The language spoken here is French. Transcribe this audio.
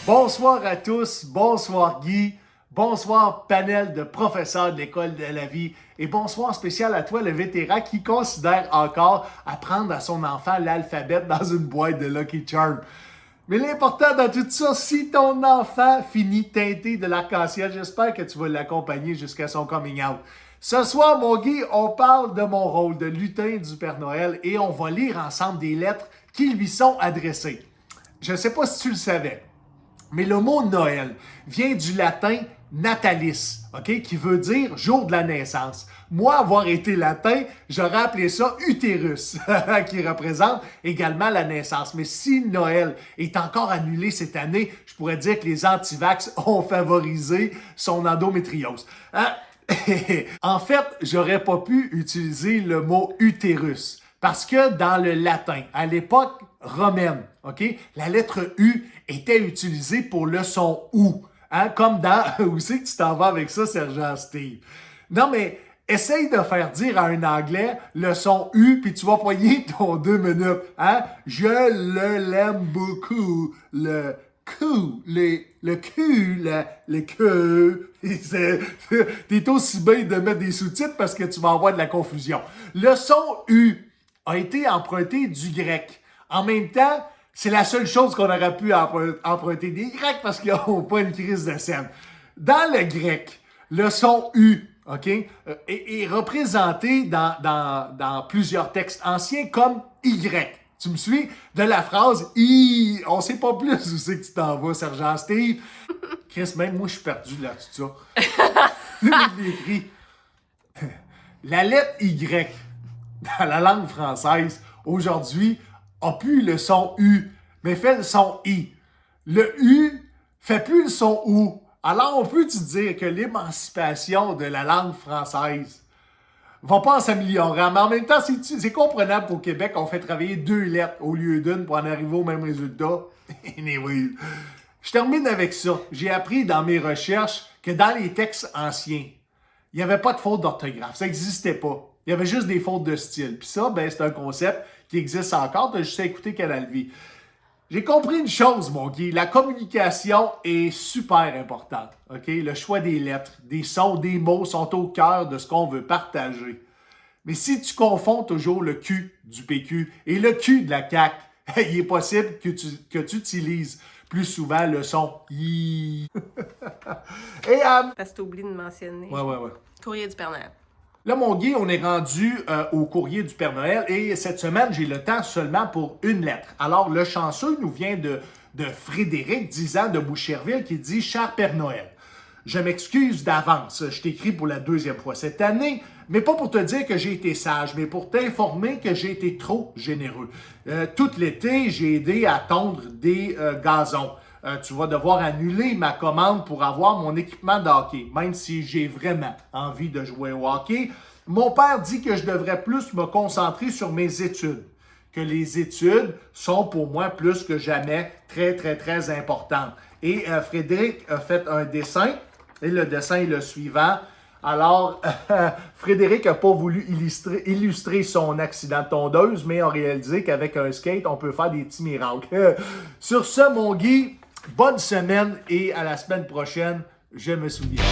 Bonsoir à tous, bonsoir Guy, bonsoir panel de professeurs de l'école de la vie et bonsoir spécial à toi le vétéran qui considère encore apprendre à son enfant l'alphabet dans une boîte de Lucky Charms. Mais l'important dans tout ça, si ton enfant finit teinté de l'arc-en-ciel, j'espère que tu vas l'accompagner jusqu'à son coming out. Ce soir, mon Guy, on parle de mon rôle de lutin du Père Noël et on va lire ensemble des lettres qui lui sont adressées. Je ne sais pas si tu le savais, mais le mot Noël vient du latin natalis, ok, qui veut dire jour de la naissance. Moi, avoir été latin, j'aurais appelé ça utérus, qui représente également la naissance. Mais si Noël est encore annulé cette année, je pourrais dire que les antivax ont favorisé son endométriose. En fait, j'aurais pas pu utiliser le mot utérus. Parce que dans le latin, à l'époque romaine, ok, la lettre U était utilisée pour le son OU. Hein, comme dans où c'est que tu t'en vas avec ça, Sergent Steve? Non, mais essaye de faire dire à un Anglais le son U, puis tu vas poigner ton 2 minutes. Hein? Je l'aime beaucoup. Le Q, le Q, le Q. T'es aussi bien de mettre des sous-titres parce que tu vas avoir de la confusion. Le son U a été emprunté du grec. En même temps, c'est la seule chose qu'on aurait pu emprunter des Grecs parce qu'ils n'ont pas une crise de scène. Dans le grec, le son U, ok, est représenté dans plusieurs textes anciens comme Y. Tu me suis? De la phrase I. On sait pas plus où c'est que tu t'en vas, Sergent Steve. Chris, même moi, je suis perdu là, tout ça. Je l'ai écrit. La lettre Y, dans la langue française, aujourd'hui, a plus le son U, mais fait le son I. Le U fait plus le son OU. Alors, on peut-tu dire que l'émancipation de la langue française va pas s'améliorer? Mais en même temps, c'est comprenable qu'au Québec, on fait travailler 2 lettres au lieu d'une pour en arriver au même résultat. Anyway, je termine avec ça. J'ai appris dans mes recherches que dans les textes anciens, il n'y avait pas de faute d'orthographe. Ça n'existait pas. Il y avait juste des fautes de style. Puis ça, ben, c'est un concept qui existe encore. Tu as juste à écouter Canal Vie. J'ai compris une chose, mon Guy. La communication est super importante. Okay? Le choix des lettres, des sons, des mots sont au cœur de ce qu'on veut partager. Mais si tu confonds toujours le Q du PQ et le Q de la CAQ, il est possible que tu utilises plus souvent le son I. Et Parce que t'oublies de mentionner. Ouais. Courrier du Père Noël. Là, mon Guy, on est rendu au courrier du Père Noël et cette semaine, j'ai le temps seulement pour une lettre. Alors, le chanceux nous vient de Frédéric, 10 ans, de Boucherville, qui dit « Cher Père Noël, je m'excuse d'avance. Je t'écris pour la 2e fois cette année, mais pas pour te dire que j'ai été sage, mais pour t'informer que j'ai été trop généreux. Tout l'été, j'ai aidé à tondre des gazons. Tu vas devoir annuler ma commande pour avoir mon équipement de hockey, même si j'ai vraiment envie de jouer au hockey. Mon père dit que je devrais plus me concentrer sur mes études, que les études sont pour moi plus que jamais très, très, très importantes. Et Frédéric a fait un dessin, et le dessin est le suivant. Alors, Frédéric n'a pas voulu illustrer son accident de tondeuse, mais a réalisé qu'avec un skate, on peut faire des petits miracles. Sur ce, mon Guy, bonne semaine et à la semaine prochaine, je me souviens.